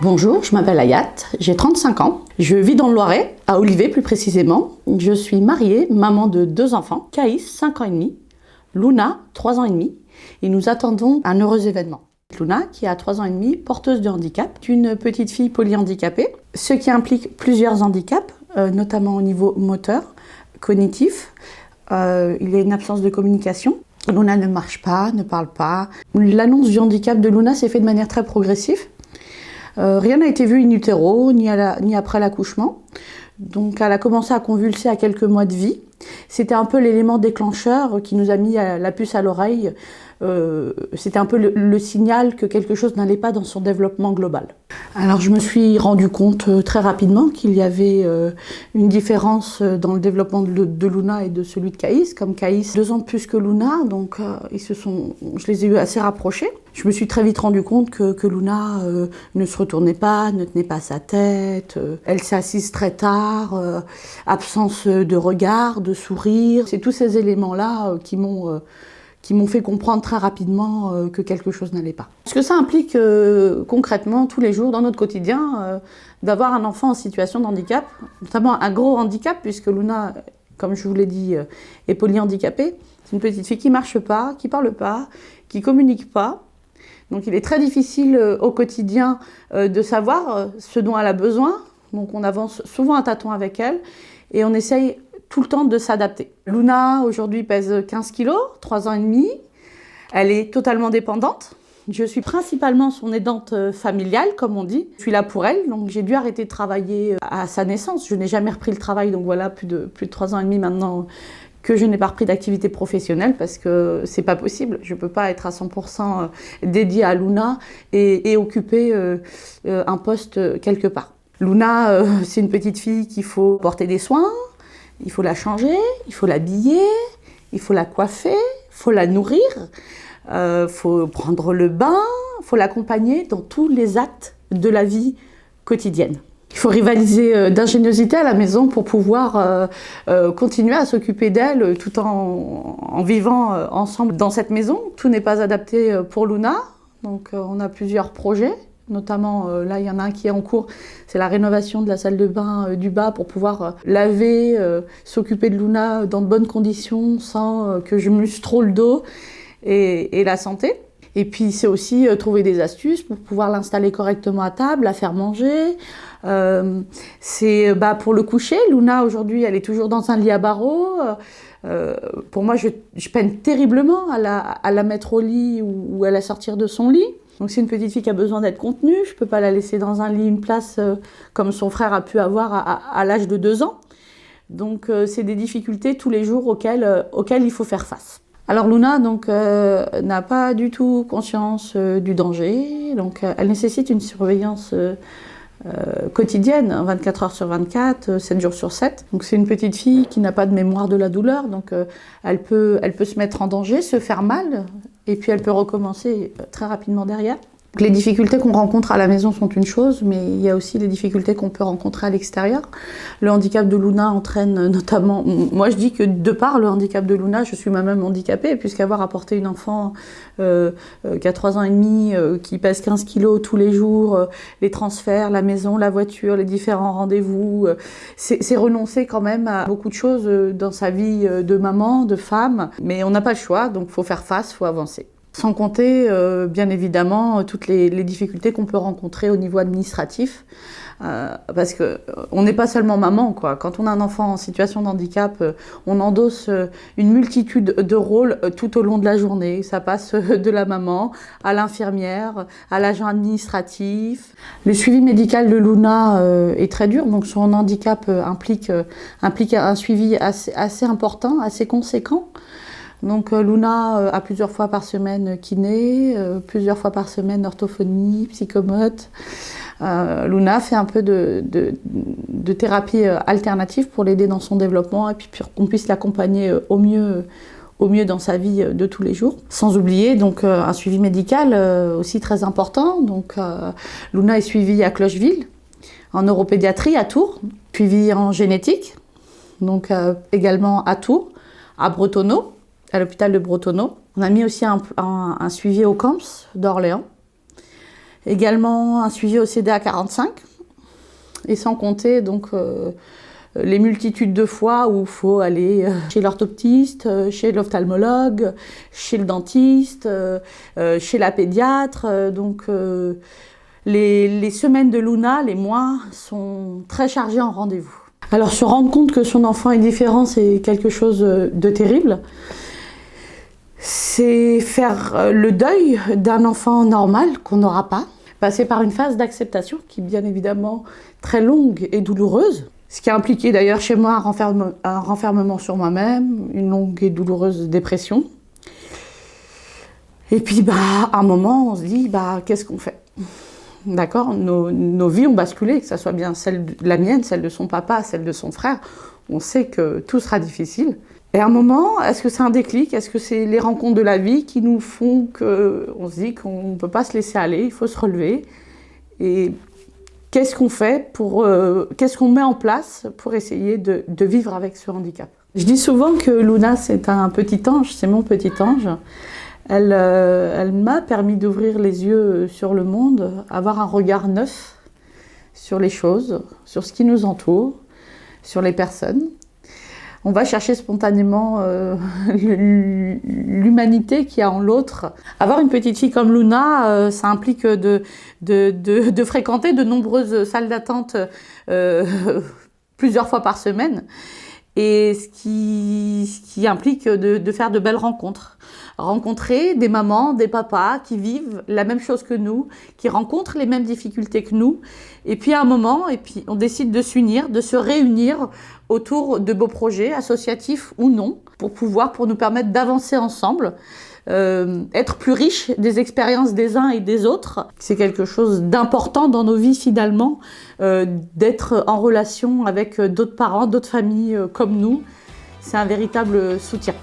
Bonjour, je m'appelle Ayat, j'ai 35 ans. Je vis dans le Loiret, à Olivet plus précisément. Je suis mariée, maman de 2 enfants, Caïs, 5 ans et demi, Luna, 3 ans et demi, et nous attendons un heureux événement. Luna, qui a 3 ans et demi, porteuse de handicap, est une petite fille polyhandicapée, ce qui implique plusieurs handicaps, notamment au niveau moteur, cognitif. Il y a une absence de communication. Luna ne marche pas, ne parle pas. L'annonce du handicap de Luna s'est faite de manière très progressive. Rien n'a été vu in utero, ni après l'accouchement. Donc elle a commencé à convulser à quelques mois de vie. C'était un peu l'élément déclencheur qui nous a mis la puce à l'oreille. C'était un peu le signal que quelque chose n'allait pas dans son développement global. Alors je me suis rendu compte très rapidement qu'il y avait une différence dans le développement de Luna et de celui de Caïs. Comme Caïs, 2 ans de plus que Luna, donc je les ai eu assez rapprochés. Je me suis très vite rendu compte que Luna ne se retournait pas, ne tenait pas sa tête. Elle s'est assise très tard, absence de regard, de sourire. C'est tous ces éléments-là qui m'ont fait comprendre très rapidement que quelque chose n'allait pas. Ce que ça implique concrètement, tous les jours, dans notre quotidien, d'avoir un enfant en situation de handicap, notamment un gros handicap, puisque Luna, comme je vous l'ai dit, est polyhandicapée. C'est une petite fille qui ne marche pas, qui ne parle pas, qui ne communique pas. Donc il est très difficile au quotidien de savoir ce dont elle a besoin. Donc on avance souvent à tâtons avec elle et on essaye tout le temps de s'adapter. Luna aujourd'hui pèse 15 kg, 3 ans et demi. Elle est totalement dépendante. Je suis principalement son aidante familiale, comme on dit. Je suis là pour elle, donc j'ai dû arrêter de travailler à sa naissance. Je n'ai jamais repris le travail, donc voilà, plus de 3 ans et demi maintenant que je n'ai pas repris d'activité professionnelle parce que c'est pas possible. Je peux pas être à 100% dédiée à Luna et occuper un poste quelque part. Luna, c'est une petite fille qu'il faut porter des soins, il faut la changer, il faut l'habiller, il faut la coiffer, il faut la nourrir, faut prendre le bain, il faut l'accompagner dans tous les actes de la vie quotidienne. Il faut rivaliser d'ingéniosité à la maison pour pouvoir continuer à s'occuper d'elle tout en vivant ensemble dans cette maison. Tout n'est pas adapté pour Luna, donc on a plusieurs projets. Notamment, là, il y en a un qui est en cours, c'est la rénovation de la salle de bain du bas pour pouvoir laver, s'occuper de Luna dans de bonnes conditions sans que je muscle trop le dos et la santé. Et puis, c'est aussi trouver des astuces pour pouvoir l'installer correctement à table, la faire manger. C'est pour le coucher. Luna, aujourd'hui, elle est toujours dans un lit à barreaux. Pour moi, je peine terriblement à la mettre au lit ou à la sortir de son lit. Donc c'est une petite fille qui a besoin d'être contenue, je ne peux pas la laisser dans un lit, une place comme son frère a pu avoir à l'âge de 2 ans. Donc c'est des difficultés tous les jours auxquelles il faut faire face. Alors Luna n'a pas du tout conscience du danger, donc elle nécessite une surveillance quotidienne, 24 heures sur 24, 7 jours sur 7. Donc c'est une petite fille qui n'a pas de mémoire de la douleur, donc elle peut se mettre en danger, se faire mal, et puis elle peut recommencer très rapidement derrière. Donc les difficultés qu'on rencontre à la maison sont une chose, mais il y a aussi les difficultés qu'on peut rencontrer à l'extérieur. Le handicap de Luna entraîne notamment... Moi je dis que de par le handicap de Luna, je suis moi-même handicapée, puisqu'avoir apporté une enfant qui a 3 ans et demi, qui pèse 15 kilos tous les jours, les transferts, la maison, la voiture, les différents rendez-vous, c'est renoncer quand même à beaucoup de choses dans sa vie de maman, de femme, mais on n'a pas le choix, donc il faut faire face, il faut avancer. Sans compter, bien évidemment, toutes les difficultés qu'on peut rencontrer au niveau administratif. Parce qu'on n'est pas seulement maman, quoi. Quand on a un enfant en situation de handicap, on endosse une multitude de rôles tout au long de la journée. Ça passe de la maman à l'infirmière, à l'agent administratif. Le suivi médical de Luna est très dur, donc son handicap implique un suivi assez important, assez conséquent. Donc Luna a plusieurs fois par semaine kiné, plusieurs fois par semaine orthophonie, psychomote. Luna fait un peu de thérapie alternative pour l'aider dans son développement et puis pour qu'on puisse l'accompagner au mieux dans sa vie de tous les jours. Sans oublier donc un suivi médical aussi très important. Donc Luna est suivie à Clocheville, en neuropédiatrie à Tours, suivie en génétique, donc également à Tours, à Bretonneau, à l'hôpital de Bretonneau. On a mis aussi un suivi au Camps d'Orléans. Également un suivi au CDA45, et sans compter donc les multitudes de fois où il faut aller chez l'orthoptiste, chez l'ophtalmologue, chez le dentiste, chez la pédiatre. Donc les semaines de Luna, les mois, sont très chargés en rendez-vous. Alors se rendre compte que son enfant est différent, c'est quelque chose de terrible. C'est faire le deuil d'un enfant normal qu'on n'aura pas. Passer par une phase d'acceptation qui est bien évidemment très longue et douloureuse. Ce qui a impliqué d'ailleurs chez moi un renfermement sur moi-même, une longue et douloureuse dépression. Et puis à un moment, on se dit, qu'est-ce qu'on fait? D'accord, nos vies ont basculé, que ce soit bien la mienne, celle de son papa, celle de son frère. On sait que tout sera difficile. Et à un moment, est-ce que c'est un déclic? Est-ce que c'est les rencontres de la vie qui nous font qu'on se dit qu'on ne peut pas se laisser aller, il faut se relever? Et qu'est-ce qu'on fait qu'est-ce qu'on met en place pour essayer de vivre avec ce handicap? Je dis souvent que Luna, c'est un petit ange, c'est mon petit ange. Elle m'a permis d'ouvrir les yeux sur le monde, avoir un regard neuf sur les choses, sur ce qui nous entoure, sur les personnes. On va chercher spontanément l'humanité qu'il y a en l'autre. Avoir une petite fille comme Luna, ça implique de fréquenter de nombreuses salles d'attente plusieurs fois par semaine. Et ce qui implique de faire de belles rencontres. Rencontrer des mamans, des papas qui vivent la même chose que nous, qui rencontrent les mêmes difficultés que nous. Et puis à un moment, on décide de s'unir, de se réunir autour de beaux projets, associatifs ou non, pour nous permettre d'avancer ensemble, être plus riches des expériences des uns et des autres. C'est quelque chose d'important dans nos vies finalement, d'être en relation avec d'autres parents, d'autres familles comme nous. C'est un véritable soutien.